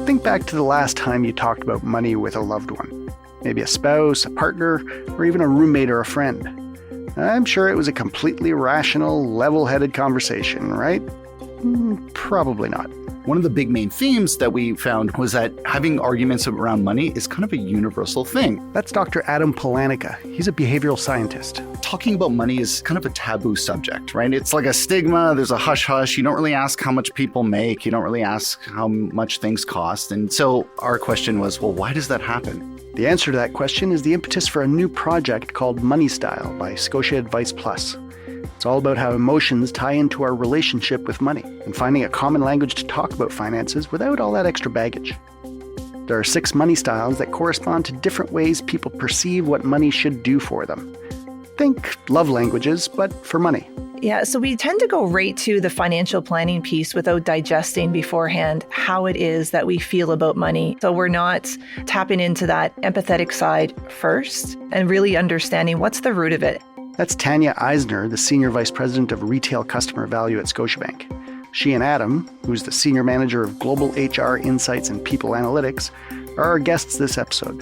Think back to the last time you talked about money with a loved one. Maybe a spouse, a partner, or even a roommate or a friend. I'm sure it was a completely rational, level-headed conversation, right? Probably not. One of the big main themes that we found was that having arguments around money is kind of a universal thing. That's Dr. Adam Palanica. He's a behavioral scientist. Talking about money is kind of a taboo subject, right? It's like a stigma. There's a hush-hush. You don't really ask how much people make. You don't really ask how much things cost. And so our question was, well, why does that happen? The answer to that question is the impetus for a new project called Money Style by Scotia Advice Plus. It's all about how emotions tie into our relationship with money and finding a common language to talk about finances without all that extra baggage. There are 6 money styles that correspond to different ways people perceive what money should do for them. Think love languages, but for money. Yeah, so we tend to go right to the financial planning piece without digesting beforehand how it is that we feel about money. So we're not tapping into that empathetic side first and really understanding what's the root of it. That's Tanya Eisener, the Senior Vice President of Retail Customer Value at Scotiabank. She and Adam, who's the Senior Manager of Global HR Insights and People Analytics, are our guests this episode.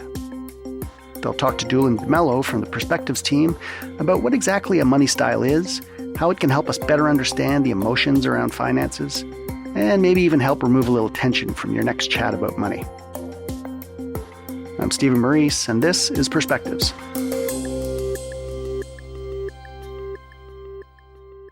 They'll talk to Doolin DeMello from the Perspectives team about what exactly a money style is, how it can help us better understand the emotions around finances, and maybe even help remove a little tension from your next chat about money. I'm Stephen Maurice, and this is Perspectives.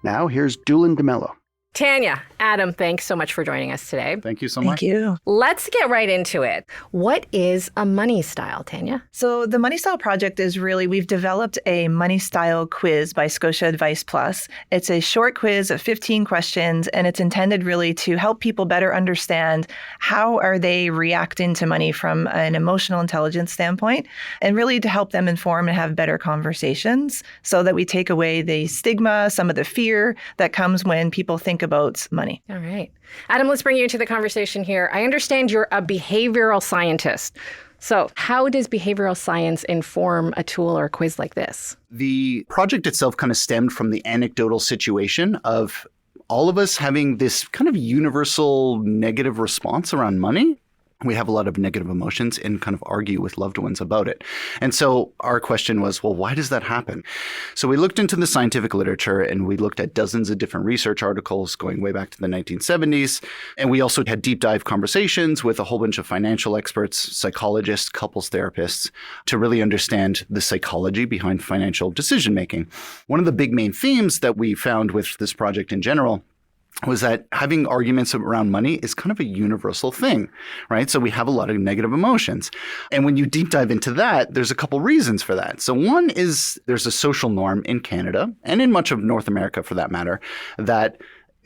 Now, here's Doolin DeMello. Tanya, Adam, thanks so much for joining us today. Thank you so much. Thank you. Let's get right into it. What is a money style, Tanya? So the Money Style project is really, we've developed a Money Style quiz by Scotia Advice Plus. It's a short quiz of 15 questions, and it's intended really to help people better understand how are they reacting to money from an emotional intelligence standpoint, and really to help them inform and have better conversations so that we take away the stigma, some of the fear that comes when people think about money. All right. Adam, let's bring you into the conversation here. I understand you're a behavioral scientist. So how does behavioral science inform a tool or a quiz like this? The project itself kind of stemmed from the anecdotal situation of all of us having this kind of universal negative response around money. We have a lot of negative emotions and kind of argue with loved ones about it. And so our question was, well, why does that happen? So we looked into the scientific literature and we looked at dozens of different research articles going way back to the 1970s. And we also had deep dive conversations with a whole bunch of financial experts, psychologists, couples therapists to really understand the psychology behind financial decision making. One of the big main themes that we found with this project in general was that having arguments around money is kind of a universal thing, right? So we have a lot of negative emotions. And when you deep dive into that, there's a couple reasons for that. So one is there's a social norm in Canada and in much of North America for that matter, that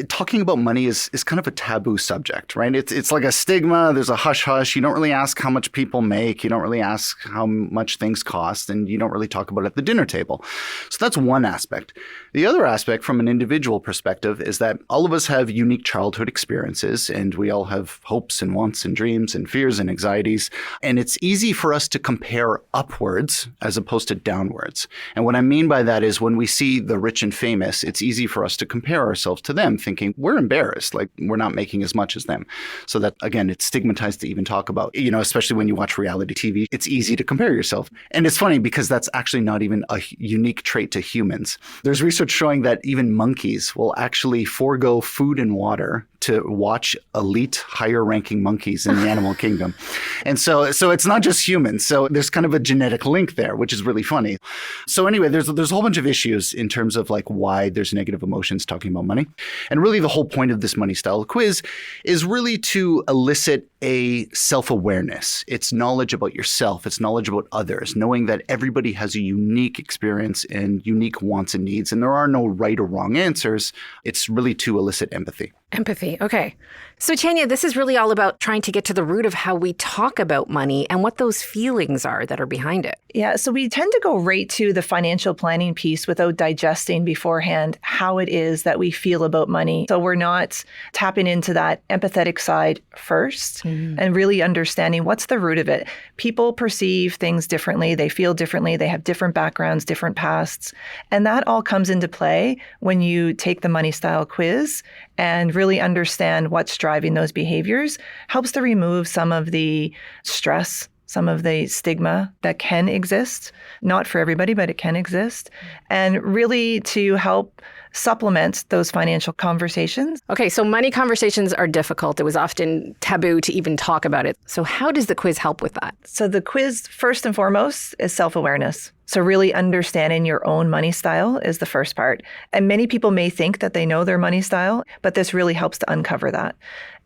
talking about money is kind of a taboo subject, right? It's like a stigma. There's a hush-hush. You don't really ask how much people make. You don't really ask how much things cost, and you don't really talk about it at the dinner table. So that's one aspect. The other aspect from an individual perspective is that all of us have unique childhood experiences, and we all have hopes and wants and dreams and fears and anxieties. And it's easy for us to compare upwards as opposed to downwards. And what I mean by that is when we see the rich and famous, it's easy for us to compare ourselves to them, thinking we're embarrassed, like we're not making as much as them. So that, again, it's stigmatized to even talk about, especially when you watch reality TV, it's easy to compare yourself. And it's funny because that's actually not even a unique trait to humans. There's research showing that even monkeys will actually forego food and water to watch elite, higher-ranking monkeys in the animal kingdom. And so it's not just humans. So there's kind of a genetic link there, which is really funny. So anyway, there's a whole bunch of issues in terms of like why there's negative emotions talking about money. And really the whole point of this money style quiz is really to elicit a self-awareness. It's knowledge about yourself. It's knowledge about others, knowing that everybody has a unique experience and unique wants and needs, and there are no right or wrong answers. It's really to elicit empathy. Empathy. Okay. So Tanya, this is really all about trying to get to the root of how we talk about money and what those feelings are that are behind it. Yeah, so we tend to go right to the financial planning piece without digesting beforehand how it is that we feel about money. So we're not tapping into that empathetic side first and really understanding what's the root of it. People perceive things differently. They feel differently. They have different backgrounds, different pasts. And that all comes into play when you take the money style quiz and really understand what's driving those behaviors. Helps to remove some of the stress, some of the stigma that can exist, not for everybody, but it can exist, and really to help supplement those financial conversations. Okay, so money conversations are difficult. It was often taboo to even talk about it. So how does the quiz help with that? So the quiz, first and foremost, is self-awareness. So really understanding your own money style is the first part. And many people may think that they know their money style, but this really helps to uncover that.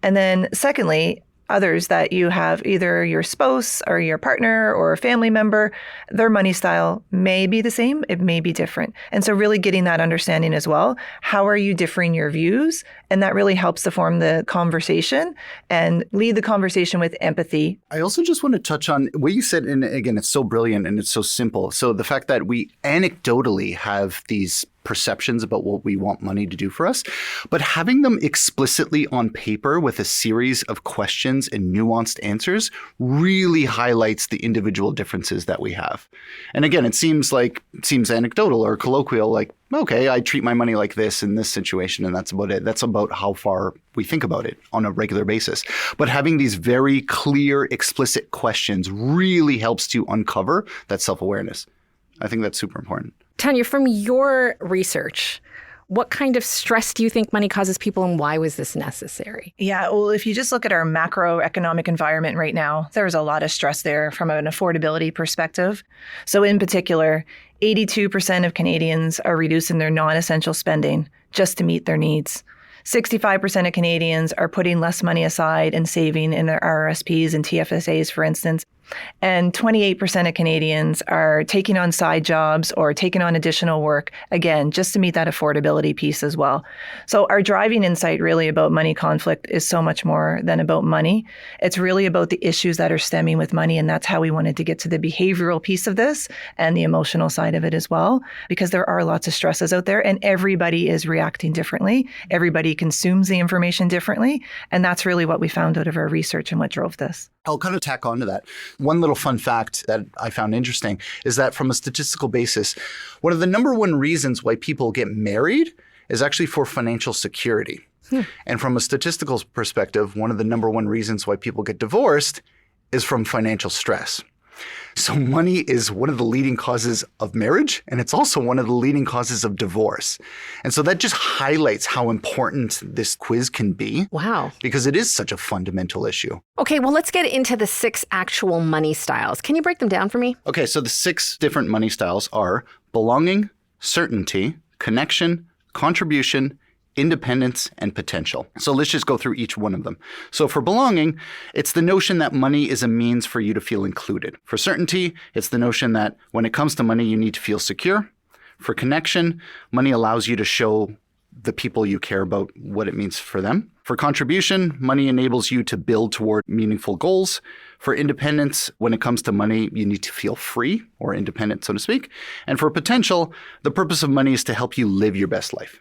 And then secondly, others that you have, either your spouse or your partner or a family member, their money style may be the same, it may be different. And so really getting that understanding as well. How are you differing your views? And that really helps to form the conversation and lead the conversation with empathy. I also just want to touch on what you said, and again, it's so brilliant and it's so simple. So the fact that we anecdotally have these perceptions about what we want money to do for us, but having them explicitly on paper with a series of questions and nuanced answers really highlights the individual differences that we have. And again, it seems anecdotal or colloquial, like, okay, I treat my money like this in this situation, and that's about it. That's about how far we think about it on a regular basis. But having these very clear, explicit questions really helps to uncover that self-awareness. I think that's super important. Tanya, from your research, what kind of stress do you think money causes people, and why was this necessary? Yeah, well, if you just look at our macroeconomic environment right now, there's a lot of stress there from an affordability perspective. So in particular, 82% of Canadians are reducing their non-essential spending just to meet their needs. 65% of Canadians are putting less money aside and saving in their RRSPs and TFSAs, for instance. And 28% of Canadians are taking on side jobs or taking on additional work, again, just to meet that affordability piece as well. So our driving insight really about money conflict is so much more than about money. It's really about the issues that are stemming with money. And that's how we wanted to get to the behavioral piece of this and the emotional side of it as well, because there are lots of stresses out there and everybody is reacting differently. Everybody consumes the information differently. And that's really what we found out of our research and what drove this. I'll kind of tack on to that. One little fun fact that I found interesting is that from a statistical basis, one of the number one reasons why people get married is actually for financial security. And from a statistical perspective, one of the number one reasons why people get divorced is from financial stress. So money is one of the leading causes of marriage, and it's also one of the leading causes of divorce. And so that just highlights how important this quiz can be. Wow. Because it is such a fundamental issue. Okay, well, let's get into the 6 actual money styles. Can you break them down for me? Okay, so the 6 different money styles are belonging, certainty, connection, contribution, independence, and potential. So let's just go through each one of them. So for belonging, it's the notion that money is a means for you to feel included. For certainty, it's the notion that when it comes to money, you need to feel secure. For connection, money allows you to show the people you care about what it means for them. For contribution, money enables you to build toward meaningful goals. For independence, when it comes to money, you need to feel free or independent, so to speak. And for potential, the purpose of money is to help you live your best life.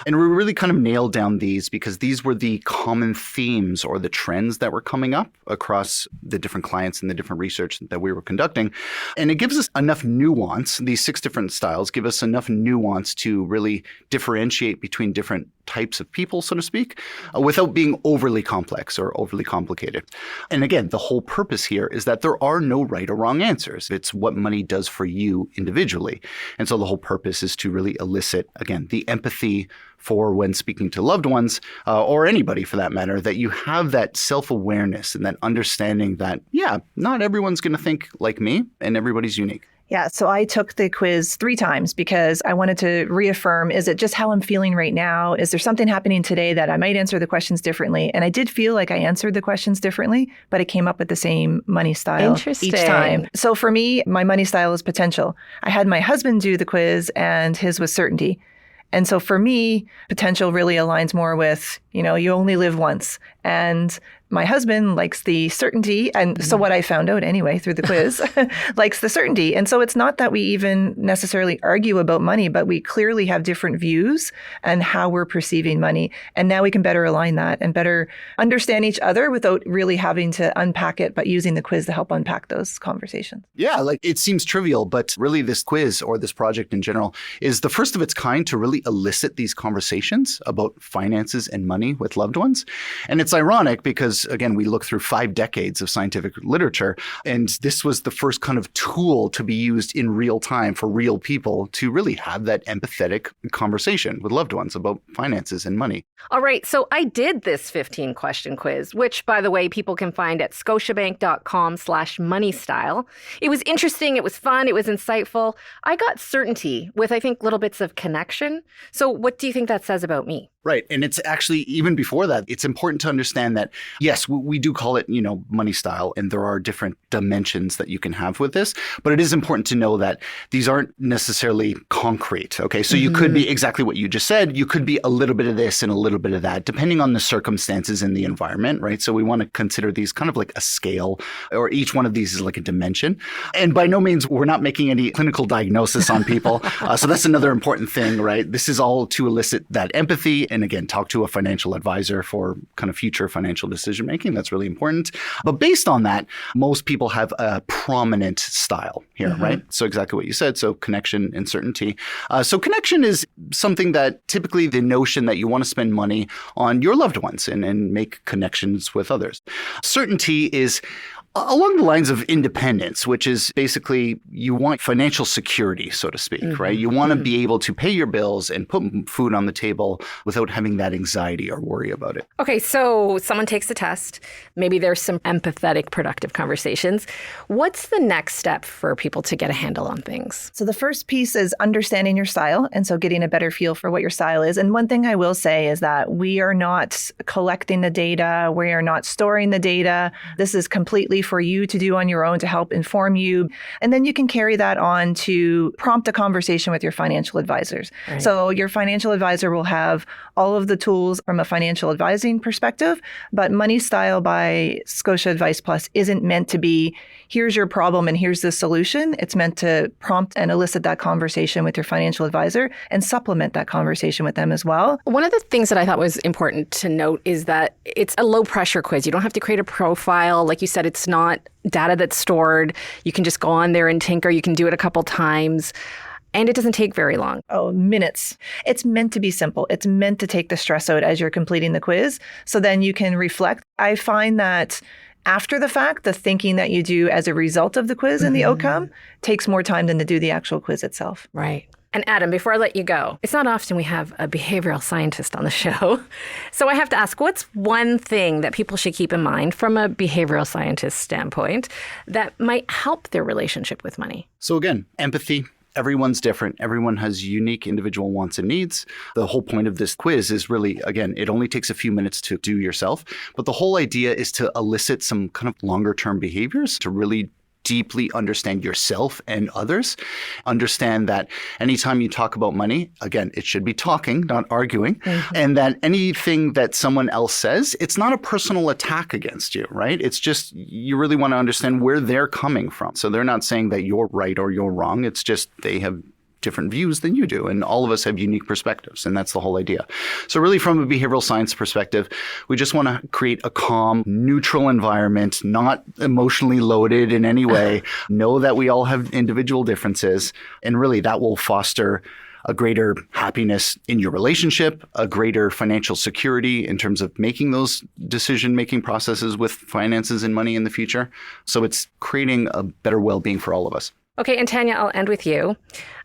And we really kind of nailed down these because these were the common themes or the trends that were coming up across the different clients and the different research that we were conducting. And it gives us enough nuance. These 6 different styles give us enough nuance to really differentiate between different types of people, so to speak, without being overly complex or overly complicated. And again, the whole purpose here is that there are no right or wrong answers. It's what money does for you individually. And so the whole purpose is to really elicit, again, the empathy for when speaking to loved ones or anybody for that matter, that you have that self-awareness and that understanding that, yeah, not everyone's going to think like me and everybody's unique. Yeah, so I took the quiz 3 times because I wanted to reaffirm, is it just how I'm feeling right now? Is there something happening today that I might answer the questions differently? And I did feel like I answered the questions differently, but it came up with the same money style each time. So for me, my money style is potential. I had my husband do the quiz and his was certainty. And so for me, potential really aligns more with, You only live once. And my husband likes the certainty. And so what I found out anyway through the quiz, likes the certainty. And so it's not that we even necessarily argue about money, but we clearly have different views and how we're perceiving money. And now we can better align that and better understand each other without really having to unpack it, but using the quiz to help unpack those conversations. Yeah, like it seems trivial, but really this quiz or this project in general is the first of its kind to really elicit these conversations about finances and money with loved ones. And it's ironic because, again, we look through 5 decades of scientific literature, and this was the first kind of tool to be used in real time for real people to really have that empathetic conversation with loved ones about finances and money. All right, so I did this 15-question quiz, which, by the way, people can find at scotiabank.com/moneystyle. It was interesting, it was fun, it was insightful. I got certainty with, I think, little bits of connection. So what do you think that says about me? Right. And it's actually, even before that, it's important to understand that, yes, we do call it, money style, and there are different dimensions that you can have with this. But it is important to know that these aren't necessarily concrete. Okay. So you could be exactly what you just said. You could be a little bit of this and a little bit of that, depending on the circumstances in the environment. Right. So we want to consider these kind of like a scale, or each one of these is like a dimension. And by no means, we're not making any clinical diagnosis on people. So that's another important thing. Right. This is all to elicit that empathy. And again, talk to a financial advisor for kind of future financial decision making. That's really important. But based on that, most people have a prominent style here, right? So exactly what you said. So connection and certainty. So connection is something that typically the notion that you want to spend money on your loved ones and make connections with others. Certainty is along the lines of independence, which is basically you want financial security, so to speak, right? You want to be able to pay your bills and put food on the table without having that anxiety or worry about it. Okay, so someone takes the test. Maybe there's some empathetic, productive conversations. What's the next step for people to get a handle on things? So the first piece is understanding your style. And so getting a better feel for what your style is. And one thing I will say is that we are not collecting the data. We are not storing the data. This is completely for you to do on your own to help inform you. And then you can carry that on to prompt a conversation with your financial advisors. Right. So your financial advisor will have all of the tools from a financial advising perspective, but Money Style by Scotia Advice Plus isn't meant to be, here's your problem and here's the solution. It's meant to prompt and elicit that conversation with your financial advisor and supplement that conversation with them as well. One of the things that I thought was important to note is that it's a low pressure quiz. You don't have to create a profile. Like you said, it's not data that's stored. You can just go on there and tinker. You can do it a couple times. And it doesn't take very long. Oh, minutes. It's meant to be simple. It's meant to take the stress out as you're completing the quiz. So then you can reflect. I find that after the fact, the thinking that you do as a result of the quiz and the outcome takes more time than to do the actual quiz itself. Right. And Adam, before I let you go, it's not often we have a behavioral scientist on the show. So I have to ask, what's one thing that people should keep in mind from a behavioral scientist standpoint that might help their relationship with money? So again, empathy. Everyone's different. Everyone has unique individual wants and needs. The whole point of this quiz is really, again, it only takes a few minutes to do yourself. But the whole idea is to elicit some kind of longer term behaviors to really deeply understand yourself and others. Understand that anytime you talk about money, again, it should be talking, not arguing. And that anything that someone else says, it's not a personal attack against you, right? It's just you really want to understand where they're coming from. So they're not saying that you're right or you're wrong. It's just they have different views than you do. And all of us have unique perspectives. And that's the whole idea. So really from a behavioral science perspective, we just want to create a calm, neutral environment, not emotionally loaded in any way. Know that we all have individual differences. And really that will foster a greater happiness in your relationship, a greater financial security in terms of making those decision-making processes with finances and money in the future. So it's creating a better well-being for all of us. Okay, and Tanya, I'll end with you.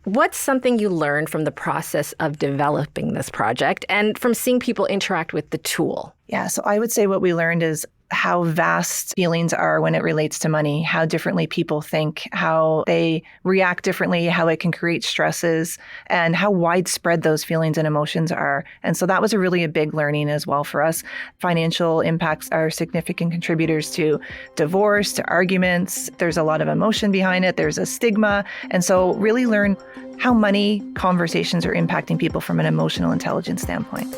What's something you learned from the process of developing this project and from seeing people interact with the tool? Yeah, so I would say what we learned is how vast feelings are when it relates to money, how differently people think, how they react differently, how it can create stresses, and how widespread those feelings and emotions are. And so that was a big learning as well for us. Financial impacts are significant contributors to divorce, to arguments. There's a lot of emotion behind it. There's a stigma. And so really learn how money conversations are impacting people from an emotional intelligence standpoint.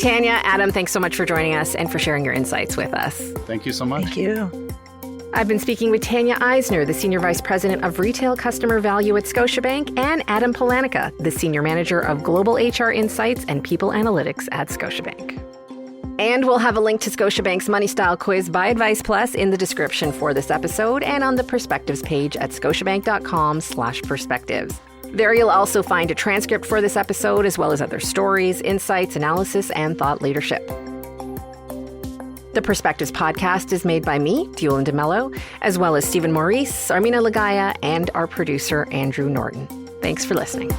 Tanya, Adam, thanks so much for joining us and for sharing your insights with us. Thank you so much. Thank you. I've been speaking with Tanya Eisener, the Senior Vice President of Retail Customer Value at Scotiabank, and Adam Palanica, the Senior Manager of Global HR Insights and People Analytics at Scotiabank. And we'll have a link to Scotiabank's Money Style Quiz by Advice Plus in the description for this episode and on the Perspectives page at scotiabank.com/perspectives. There you'll also find a transcript for this episode, as well as other stories, insights, analysis, and thought leadership. The Perspectives podcast is made by me, Dulin DeMello, as well as Stephen Maurice, Armina Lagaya, and our producer, Andrew Norton. Thanks for listening.